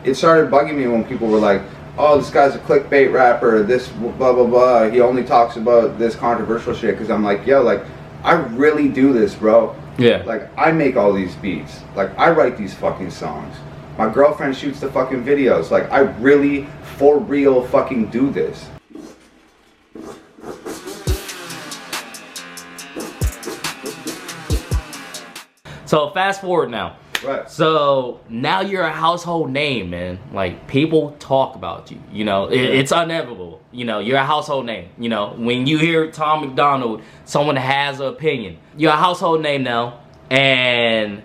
it started bugging me when people were like, oh, this guy's a clickbait rapper, this blah blah blah, he only talks about this controversial shit. Because I'm like, yo, like, I really do this, bro. Yeah. Like, I make all these beats. Like, I write these fucking songs. My girlfriend shoots the fucking videos. Like, I really, for real, fucking do this. So fast forward now. Right. So now you're a household name, man. Like, people talk about you. You know, it's inevitable. You know, you're a household name. You know, when you hear Tom MacDonald, someone has an opinion. You're a household name now, and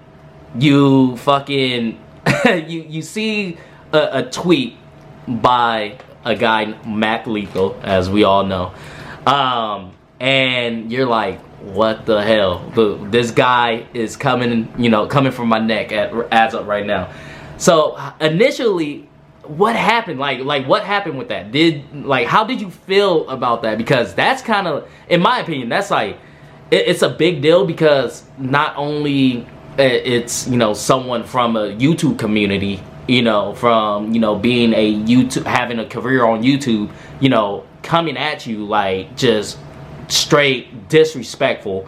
you fucking you see a tweet by a guy, Mac Lethal, as we all know, and you're like, what the hell? This guy is coming, you know, coming from my neck as of right now. So initially, what happened? Like what happened with that? How did you feel about that? Because that's kind of, in my opinion, that's like, it's a big deal, because not only it's, you know, someone from a YouTube community, you know, from, you know, being a YouTube, having a career on YouTube, you know, coming at you like just straight disrespectful.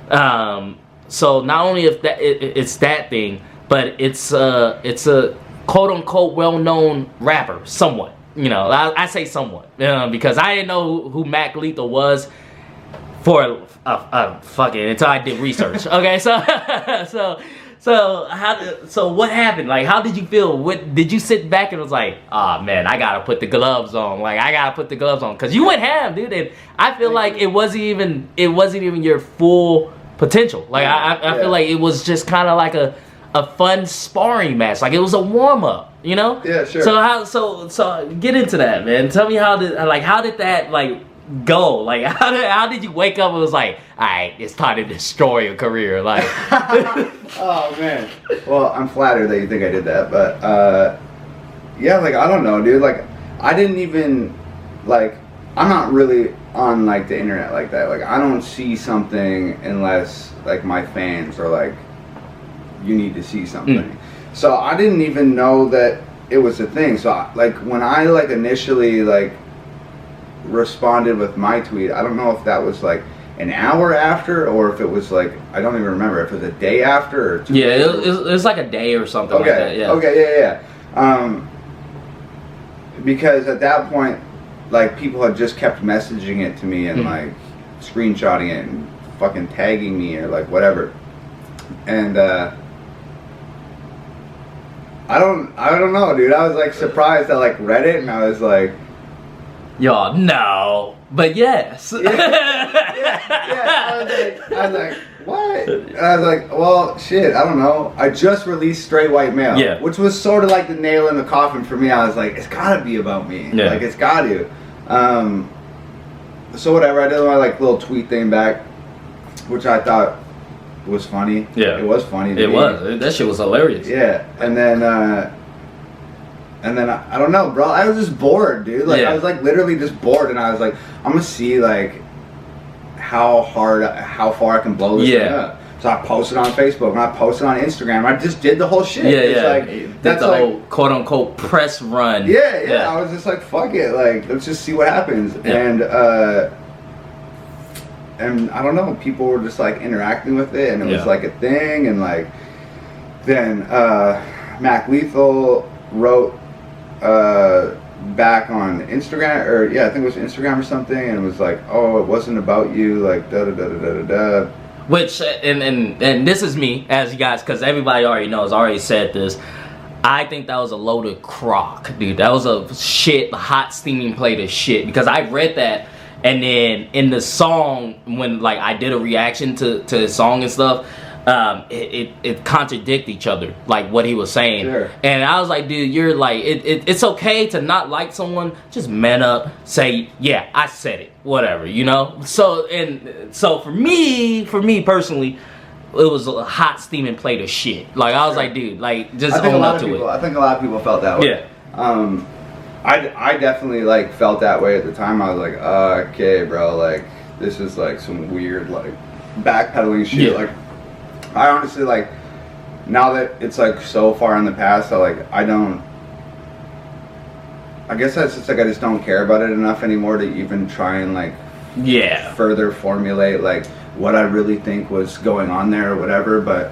So not only if that it's that thing, but it's a quote unquote well-known rapper, somewhat. You know, I say somewhat, because I didn't know who Mac Lethal was for a fucking until I did research. Okay, so what happened? Like, how did you feel? What did you sit back and was like, ah, man, I gotta put the gloves on. Like, I gotta put the gloves on, because you went ham, dude. And I feel like it wasn't even your full potential. Like, I feel like it was just kind of like a fun sparring match. Like, it was a warm up, you know? Yeah, sure. So get into that, man. Tell me how did that like go? Like, how did you wake up and was like, all right, it's time to destroy your career? Like, oh man. Well, I'm flattered that you think I did that, but yeah, like, I don't know, dude. Like, I didn't even, like, I'm not really on like the internet like that. Like, I don't see something unless like my fans are like, you need to see something. So I didn't even know that it was a thing. So like, when I like initially like responded with my tweet, I don't know if that was like an hour after, or if it was like, I don't even remember if it was a day after or 2 days. Yeah, it was like a day or something like that. Yeah. Okay, yeah. Because at that point, like, people had just kept messaging it to me and like screenshotting it and fucking tagging me or like whatever. And I don't know, dude. I was like surprised. I like read it and I was like, y'all, no, but yes. yeah. I was like, what? And I was like, well, shit, I don't know. I just released Straight White Male, which was sort of like the nail in the coffin for me. I was like, it's gotta be about me. Yeah. Like, it's got to. So whatever, I did my like little tweet thing back, which I thought was funny. Yeah, it was funny. It was. That shit was hilarious. Yeah, and then I don't know, bro. I was just bored, dude. Like, I was like literally just bored, and I was like, I'm gonna see like how far I can blow this thing up. So I posted on Facebook and I posted on Instagram. I just did the whole shit. That's the whole quote unquote press run. Yeah. I was just like, fuck it, like, let's just see what happens. And I don't know, people were just like interacting with it, and it was like a thing. And like, then Mac Lethal wrote back on Instagram, or I think it was Instagram or something, and it was like, oh, it wasn't about you, like da da da da da da. Which and this is me, as you guys, because everybody already knows, I already said this. I think that was a load of crock, dude. That was a hot steaming plate of shit, because I read that. And then in the song, when like I did a reaction to the song and stuff, it contradict each other, like what he was saying. Sure. And I was like, dude, you're like, it's okay to not like someone, just man up, say, yeah, I said it, whatever, you know. So for me personally, it was a hot steaming plate of shit. Like, I was like, dude, like, just own up to it. I think a lot of people felt that way. Yeah. I definitely like felt that way at the time. I was like, okay, bro, like, this is like some weird like backpedaling shit. Like, I honestly, like, now that it's like so far in the past, I I guess that's just like I just don't care about it enough anymore to even try and like further formulate like what I really think was going on there or whatever. But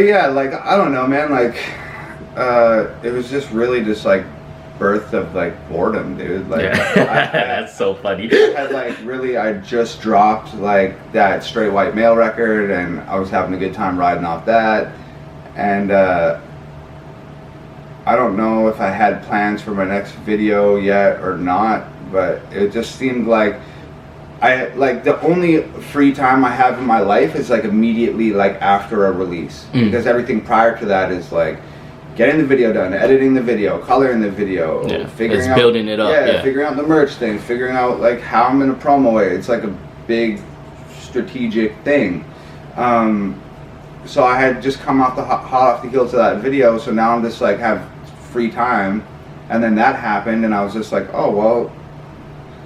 yeah, like I don't know, man. Like it was just really just like birth of like boredom, dude. Like that's so funny. I just dropped like that Straight White Male record, and I was having a good time riding off that, and I don't know if I had plans for my next video yet or not, but it just seemed like the only free time I have in my life is like immediately like after a release, because everything prior to that is like getting the video done, editing the video, coloring the video, figuring out building it up, figuring out the merch thing, figuring out like how I'm gonna promo it. It's like a big strategic thing. So I had just come off hot off the heels of that video, so now I'm just like have free time, and then that happened, and I was just like, oh well,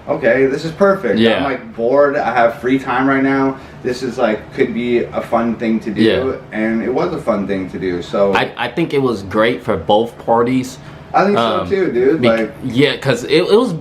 okay, this is perfect. I'm like bored, I have free time right now, this is like could be a fun thing to do, and it was a fun thing to do. So I think it was great for both parties. I think so too, dude. Because it was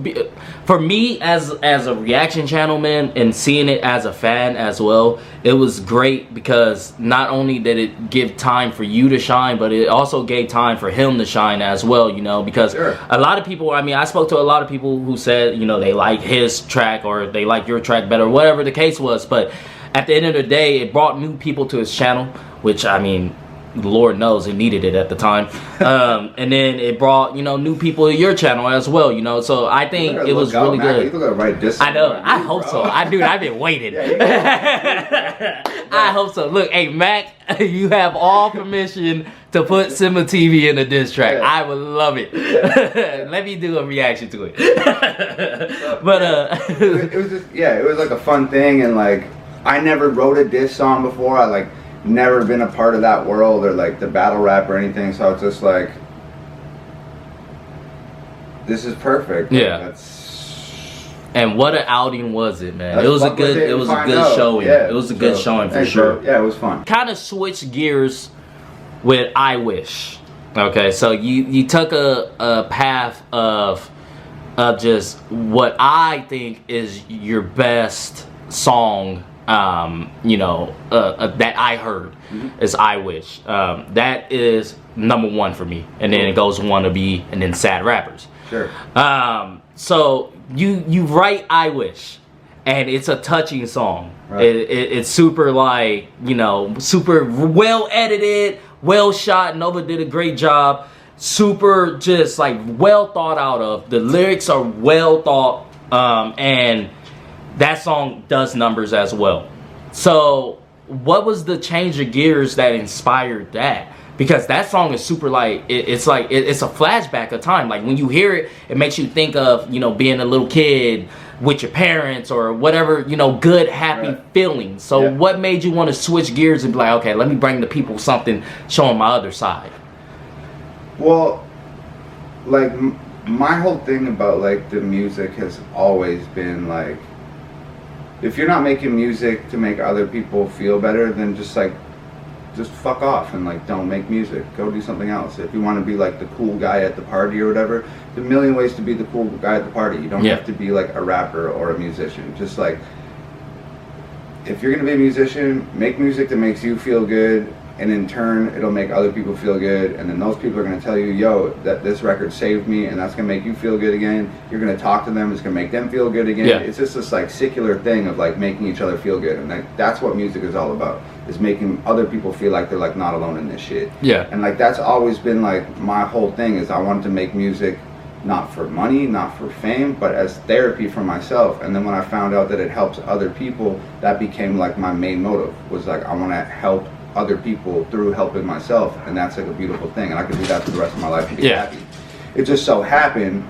for me as a reaction channel, man, and seeing it as a fan as well. It was great because not only did it give time for you to shine, but it also gave time for him to shine as well. You know, because a lot of people. I mean, I spoke to a lot of people who said, you know, they like his track or they like your track better, whatever the case was. But at the end of the day, it brought new people to his channel, which I mean, Lord knows it needed it at the time. And then it brought, you know, new people to your channel as well, you know. So I think it was really good. I know. I hope so. I've been waiting. I hope so. Look, hey, Mac, you have all permission to put Simba TV in a diss track. I would love it. Let me do a reaction to it. But it was just, it was like a fun thing, and like I never wrote a diss song before. I like never been a part of that world or like the battle rap or anything, so it's just like, this is perfect. And what an outing was it, man. It was a good showing. It was a good showing for sure. Yeah, it was fun. Kind of switched gears with I Wish. Okay, so you took a path of just what I think is your best song, you know, that I heard is I Wish. That is #1 for me, and then it goes Wannabe, and then Sad Rappers. Sure. So you write I Wish, and it's a touching song. Right. It's super, like, you know, super well edited, well shot. Nova did a great job. Super just like well thought out of. The lyrics are well thought, and that song does numbers as well. So what was the change of gears that inspired that? Because that song is super, like, it's like it's a flashback of time. Like when you hear it, it makes you think of, you know, being a little kid with your parents or whatever, you know, good, happy feelings. So what made you want to switch gears and be like, okay, let me bring the people something showing my other side? Well, like my whole thing about like the music has always been like, if you're not making music to make other people feel better, then just fuck off and like don't make music. Go do something else. If you want to be like the cool guy at the party or whatever, there's a million ways to be the cool guy at the party. You don't have to be like a rapper or a musician. Just like, if you're gonna be a musician, make music that makes you feel good, and in turn it'll make other people feel good, and then those people are going to tell you, yo, that this record saved me, and that's going to make you feel good again. You're going to talk to them, it's going to make them feel good again. It's just this like secular thing of like making each other feel good, and like that's what music is all about, is making other people feel like they're like not alone in this shit. And like that's always been like my whole thing, is I wanted to make music not for money, not for fame, but as therapy for myself. And then when I found out that it helps other people, that became like my main motive, was like I want to help other people through helping myself, and that's like a beautiful thing, and I could do that for the rest of my life and be happy. It just so happened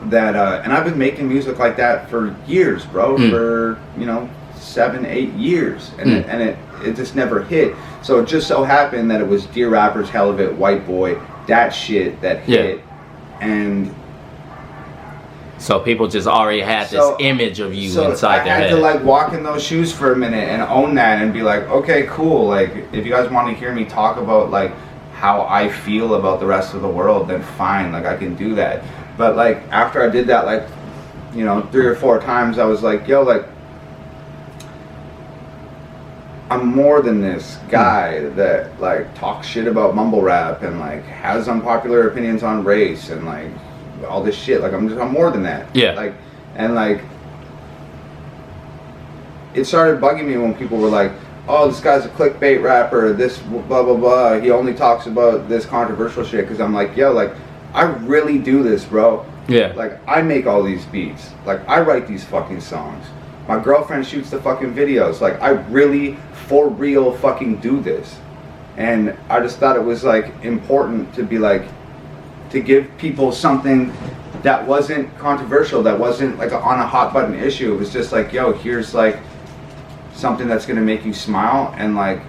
that and I've been making music like that for years, bro, for, you know, 7-8 years, and it just never hit. So it just so happened that it was Dear Rappers, Hell of It, White Boy, that shit that hit, and so people just already had this image of you inside their head. I had to like walk in those shoes for a minute and own that and be like, okay, cool. Like, if you guys want to hear me talk about like how I feel about the rest of the world, then fine, like I can do that. But like after I did that, like, you know, 3 or 4 times, I was like, yo, like, I'm more than this guy that like talks shit about mumble rap and like has unpopular opinions on race and like all this shit. Like I'm more than that. Yeah. Like, and like it started bugging me when people were like, oh, this guy's a clickbait rapper, this blah blah blah, he only talks about this controversial shit. Because I'm like, yo, like I really do this, bro. Yeah. Like I make all these beats, like I write these fucking songs, my girlfriend shoots the fucking videos, like I really for real fucking do this. And I just thought it was like important to be like, to give people something that wasn't controversial, that wasn't like on a hot button issue. It was just like, yo, here's like something that's gonna make you smile. And like,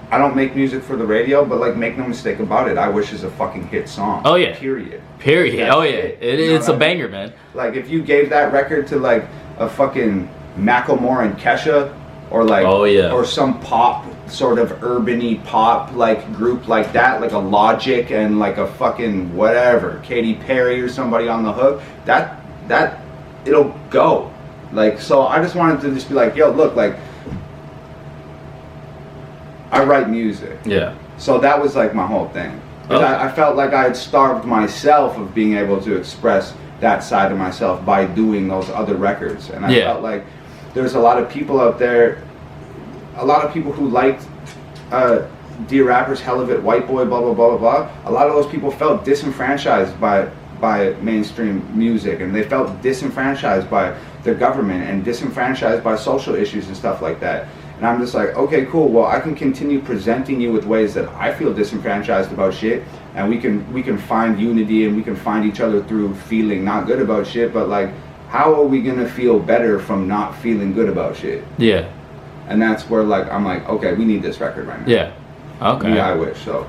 I don't make music for the radio, but like, make no mistake about it, I Wish is a fucking hit song. Oh yeah. Period. That's oh yeah. It's a banger, I mean? man. Like if you gave that record to like a fucking Macklemore and Kesha, or like, oh yeah, or some pop sort of urban-y pop like group like that, like a Logic and like a fucking whatever, Katy Perry or somebody on the hook, that it'll go. Like, so I just wanted to just be like, yo, look, like I write music. Yeah. So that was like my whole thing. Okay. I felt like I had starved myself of being able to express that side of myself by doing those other records. And I felt like there's a lot of people out there, a lot of people who liked Dear Rappers, Hell of It, White Boy, blah, blah, blah, blah, blah. A lot of those people felt disenfranchised by mainstream music, and they felt disenfranchised by the government and disenfranchised by social issues and stuff like that. And I'm just like, okay, cool, well, I can continue presenting you with ways that I feel disenfranchised about shit, and we can find unity and we can find each other through feeling not good about shit, but like, how are we gonna feel better from not feeling good about shit? Yeah. And that's where like I'm like, okay, we need this record right now. Yeah. Okay. Yeah, I wish so.